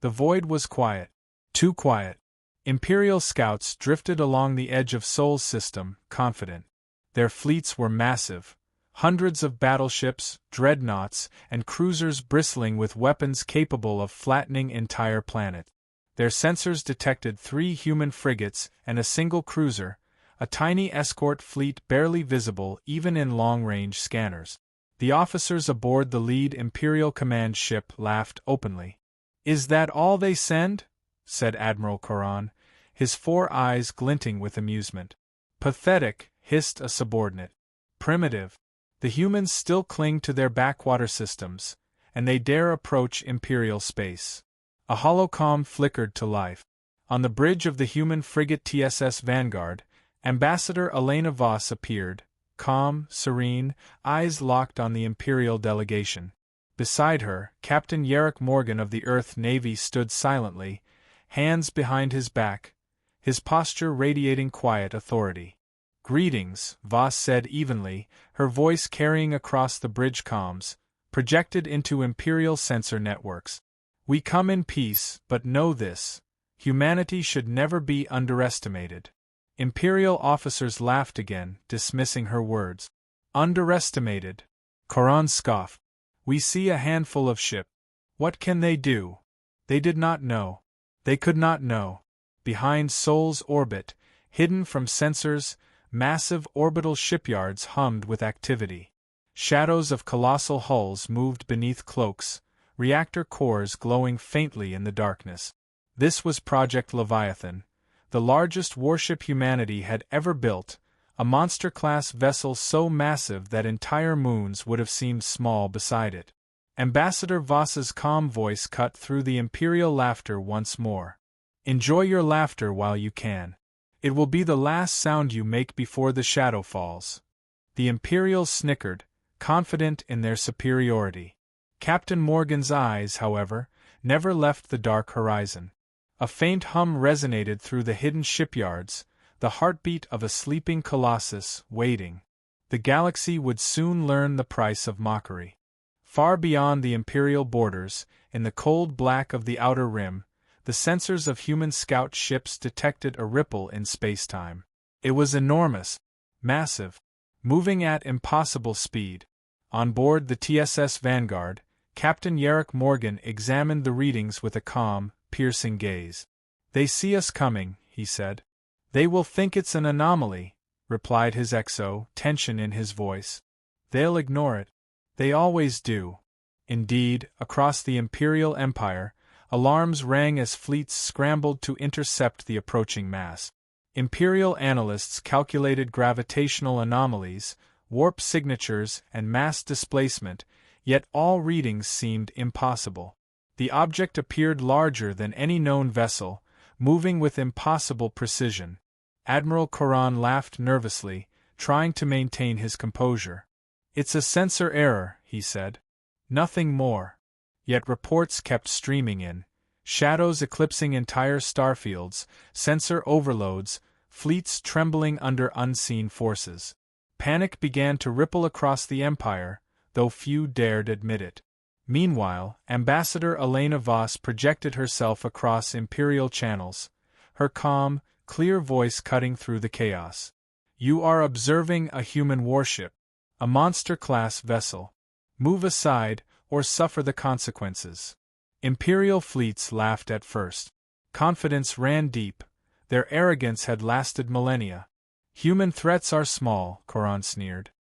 The void was quiet. Too quiet. Imperial scouts drifted along the edge of Sol's system, confident. Their fleets were massive. Hundreds of battleships, dreadnoughts, and cruisers bristling with weapons capable of flattening entire planets. Their sensors detected 3 human frigates and a single cruiser, a tiny escort fleet barely visible even in long-range scanners. The officers aboard the lead Imperial command ship laughed openly. "Is that all they send?" said Admiral Karan, his 4 eyes glinting with amusement. "Pathetic," hissed a subordinate. "Primitive. The humans still cling to their backwater systems, and they dare approach Imperial space." A holocom flickered to life. On the bridge of the human frigate TSS Vanguard, Ambassador Elena Voss appeared, calm, serene, eyes locked on the Imperial delegation. Beside her, Captain Yarrick Morgan of the Earth Navy stood silently, hands behind his back, his posture radiating quiet authority. "Greetings," Voss said evenly, her voice carrying across the bridge comms, projected into Imperial sensor networks. "We come in peace, but know this: humanity should never be underestimated." Imperial officers laughed again, dismissing her words. "Underestimated?" Karan scoffed. "We see a handful of ship. What can they do?" They did not know. They could not know. Behind Sol's orbit, hidden from sensors, massive orbital shipyards hummed with activity. Shadows of colossal hulls moved beneath cloaks, reactor cores glowing faintly in the darkness. This was Project Leviathan, the largest warship humanity had ever built, a monster-class vessel so massive that entire moons would have seemed small beside it. Ambassador Voss's calm voice cut through the Imperial laughter once more. "Enjoy your laughter while you can. It will be the last sound you make before the shadow falls." The Imperials snickered, confident in their superiority. Captain Morgan's eyes, however, never left the dark horizon. A faint hum resonated through the hidden shipyards, the heartbeat of a sleeping colossus, waiting. The galaxy would soon learn the price of mockery. Far beyond the Imperial borders, in the cold black of the outer rim, the sensors of human scout ships detected a ripple in spacetime. It was enormous, massive, moving at impossible speed. On board the TSS Vanguard, Captain Yarrick Morgan examined the readings with a calm, piercing gaze. "They see us coming," he said. "They will think it's an anomaly," replied his XO, tension in his voice. "They'll ignore it. They always do." Indeed, across the Imperial Empire, alarms rang as fleets scrambled to intercept the approaching mass. Imperial analysts calculated gravitational anomalies, warp signatures, and mass displacement, yet all readings seemed impossible. The object appeared larger than any known vessel, moving with impossible precision. Admiral Karan laughed nervously, trying to maintain his composure. "It's a sensor error," he said. "Nothing more." Yet reports kept streaming in. Shadows eclipsing entire starfields, sensor overloads, fleets trembling under unseen forces. Panic began to ripple across the Empire, though few dared admit it. Meanwhile, Ambassador Elena Voss projected herself across Imperial channels, her calm, clear voice cutting through the chaos. "You are observing a human warship, a monster-class vessel. Move aside, or suffer the consequences." Imperial fleets laughed at first. Confidence ran deep. Their arrogance had lasted millennia. "Human threats are small," Karan sneered.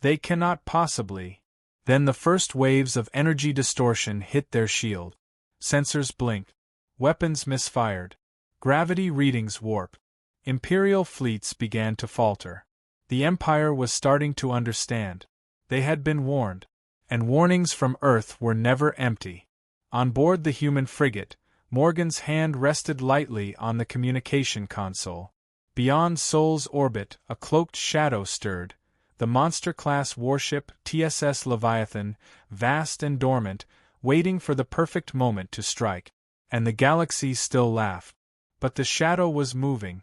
"They cannot possibly." Then the first waves of energy distortion hit their shield. Sensors blinked. Weapons misfired. Gravity readings warped. Imperial fleets began to falter. The Empire was starting to understand. They had been warned. And warnings from Earth were never empty. On board the human frigate, Morgan's hand rested lightly on the communication console. Beyond Sol's orbit, a cloaked shadow stirred. The monster-class warship TSS Leviathan, vast and dormant, waiting for the perfect moment to strike. And the galaxy still laughed. But the shadow was moving.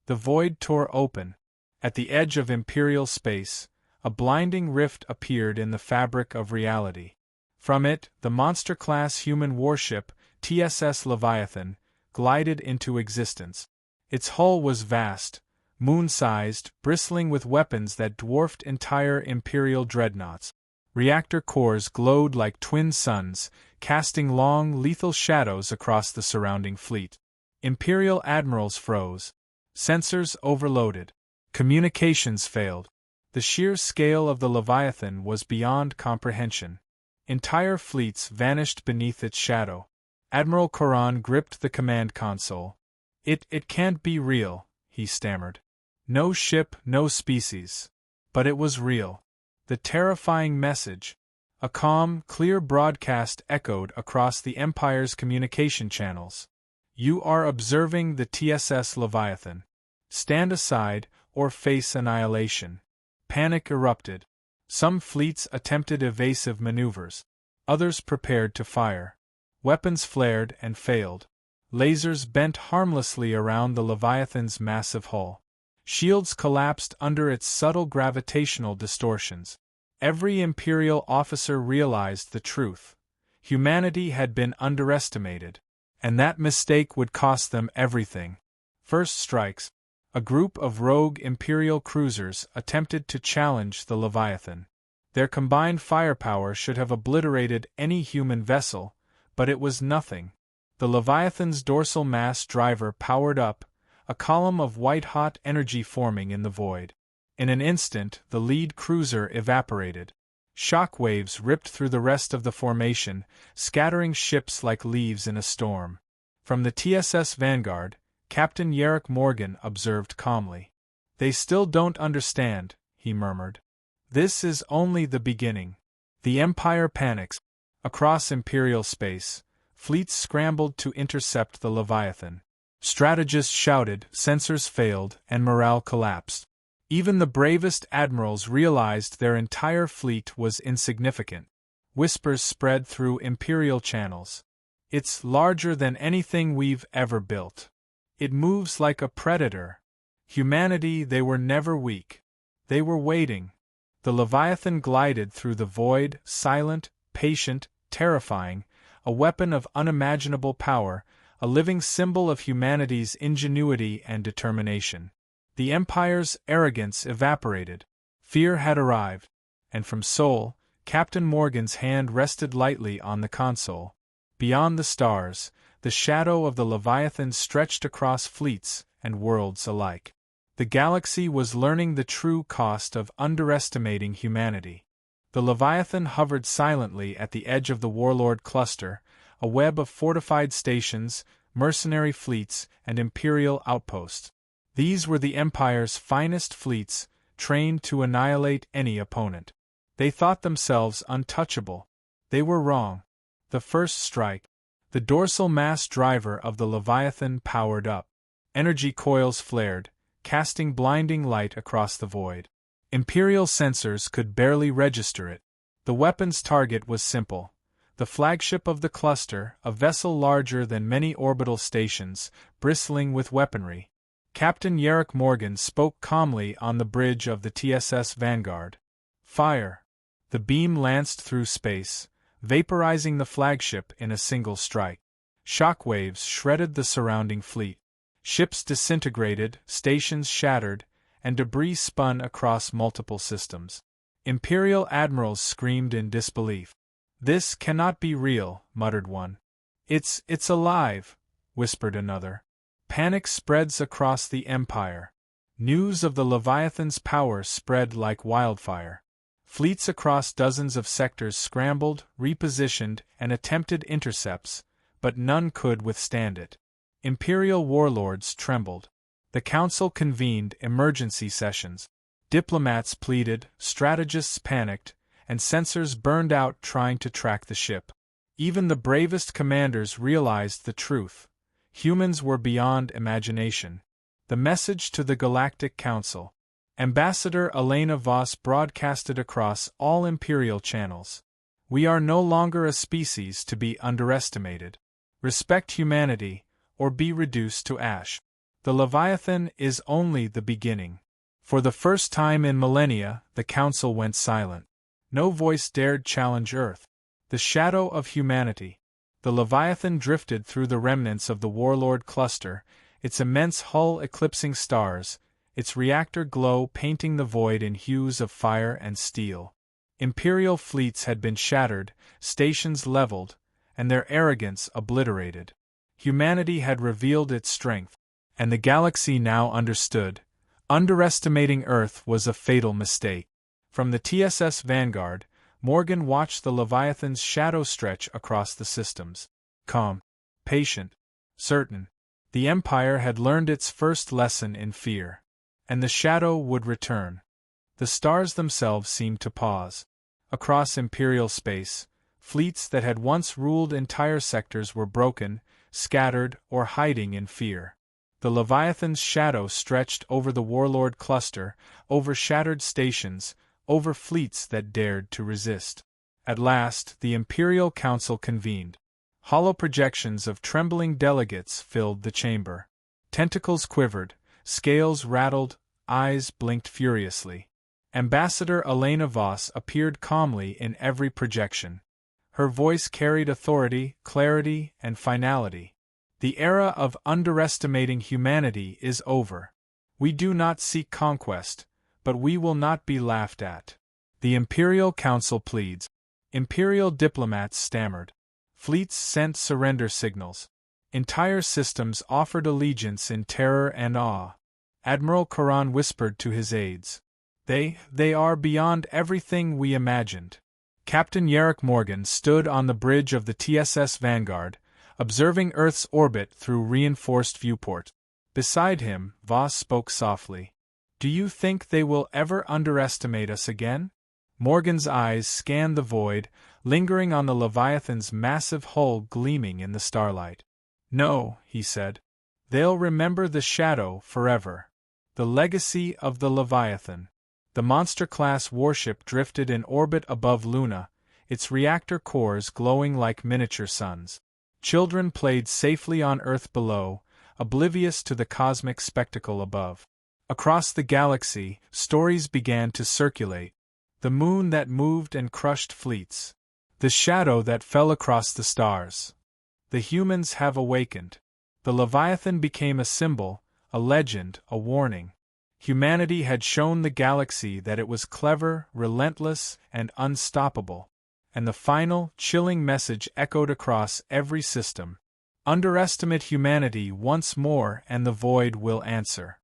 The void tore open. At the edge of Imperial space, a blinding rift appeared in the fabric of reality. From it, the monster-class human warship TSS Leviathan, glided into existence. Its hull was vast, moon-sized, bristling with weapons that dwarfed entire Imperial dreadnoughts. Reactor cores glowed like twin suns, casting long, lethal shadows across the surrounding fleet. Imperial admirals froze. Sensors overloaded. Communications failed. The sheer scale of the Leviathan was beyond comprehension. Entire fleets vanished beneath its shadow. Admiral Coran gripped the command console. It can't be real," he stammered. "No ship, no species." But it was real. The terrifying message. A calm, clear broadcast echoed across the Empire's communication channels. "You are observing the TSS Leviathan. Stand aside, or face annihilation." Panic erupted. Some fleets attempted evasive maneuvers. Others prepared to fire. Weapons flared and failed. Lasers bent harmlessly around the Leviathan's massive hull. Shields collapsed under its subtle gravitational distortions. Every Imperial officer realized the truth. Humanity had been underestimated, and that mistake would cost them everything. First strikes. A group of rogue Imperial cruisers attempted to challenge the Leviathan. Their combined firepower should have obliterated any human vessel, but it was nothing. The Leviathan's dorsal mass driver powered up, a column of white-hot energy forming in the void. In an instant, the lead cruiser evaporated. Shock waves ripped through the rest of the formation, scattering ships like leaves in a storm. From the TSS Vanguard, Captain Yerrick Morgan observed calmly. "They still don't understand," he murmured. "This is only the beginning." The Empire panics. Across Imperial space, fleets scrambled to intercept the Leviathan. Strategists shouted, sensors failed, and morale collapsed. Even the bravest admirals realized their entire fleet was insignificant. Whispers spread through Imperial channels. "It's larger than anything we've ever built. It moves like a predator." Humanity, they were never weak. They were waiting. The Leviathan glided through the void, silent, patient, terrifying, a weapon of unimaginable power, a living symbol of humanity's ingenuity and determination. The Empire's arrogance evaporated. Fear had arrived, and from Seoul, Captain Morgan's hand rested lightly on the console. Beyond the stars, the shadow of the Leviathan stretched across fleets and worlds alike. The galaxy was learning the true cost of underestimating humanity. The Leviathan hovered silently at the edge of the Warlord cluster, a web of fortified stations, mercenary fleets, and Imperial outposts. These were the Empire's finest fleets, trained to annihilate any opponent. They thought themselves untouchable. They were wrong. The first strike. The dorsal mass driver of the Leviathan powered up. Energy coils flared, casting blinding light across the void. Imperial sensors could barely register it. The weapon's target was simple. The flagship of the cluster, a vessel larger than many orbital stations, bristling with weaponry. Captain Yerrick Morgan spoke calmly on the bridge of the TSS Vanguard. "Fire!" The beam lanced through space, vaporizing the flagship in a single strike. Shock waves shredded the surrounding fleet. Ships disintegrated, stations shattered, and debris spun across multiple systems. Imperial admirals screamed in disbelief. "This cannot be real," muttered one. It's alive," whispered another. Panic spreads across the Empire. News of the Leviathan's power spread like wildfire. Fleets across dozens of sectors scrambled, repositioned, and attempted intercepts, but none could withstand it. Imperial warlords trembled. The Council convened emergency sessions. Diplomats pleaded, strategists panicked, and sensors burned out trying to track the ship. Even the bravest commanders realized the truth. Humans were beyond imagination. The message to the Galactic Council. Ambassador Elena Voss broadcasted across all Imperial channels. "We are no longer a species to be underestimated. Respect humanity, or be reduced to ash. The Leviathan is only the beginning." For the first time in millennia, the Council went silent. No voice dared challenge Earth. The shadow of humanity. The Leviathan drifted through the remnants of the Warlord cluster, its immense hull eclipsing stars, its reactor glow painting the void in hues of fire and steel. Imperial fleets had been shattered, stations leveled, and their arrogance obliterated. Humanity had revealed its strength, and the galaxy now understood. Underestimating Earth was a fatal mistake. From the TSS Vanguard, Morgan watched the Leviathan's shadow stretch across the systems. Calm, patient, certain. The Empire had learned its first lesson in fear. And the shadow would return. The stars themselves seemed to pause. Across Imperial space, fleets that had once ruled entire sectors were broken, scattered, or hiding in fear. The Leviathan's shadow stretched over the Warlord cluster, over shattered stations, over fleets that dared to resist. At last, the Imperial Council convened. Hollow projections of trembling delegates filled the chamber. Tentacles quivered, scales rattled, eyes blinked furiously. Ambassador Elena Voss appeared calmly in every projection. Her voice carried authority, clarity, and finality. The era of underestimating humanity is over. We do not seek conquest, but we will not be laughed at. The Imperial Council pleads. Imperial diplomats stammered. Fleets sent surrender signals. Entire systems offered allegiance in terror and awe. Admiral Karan whispered to his aides. They are beyond everything we imagined. Captain Yarrick Morgan stood on the bridge of the TSS Vanguard, observing Earth's orbit through reinforced viewport. Beside him, Voss spoke softly. Do you think they will ever underestimate us again? Morgan's eyes scanned the void, lingering on the Leviathan's massive hull gleaming in the starlight. No, he said. They'll remember the shadow forever. The legacy of the Leviathan. The monster-class warship drifted in orbit above Luna, its reactor cores glowing like miniature suns. Children played safely on Earth below, oblivious to the cosmic spectacle above. Across the galaxy, stories began to circulate. The moon that moved and crushed fleets. The shadow that fell across the stars. The humans have awakened. The Leviathan became a symbol, a legend, a warning. Humanity had shown the galaxy that it was clever, relentless, and unstoppable. And the final, chilling message echoed across every system. Underestimate humanity once more and the void will answer.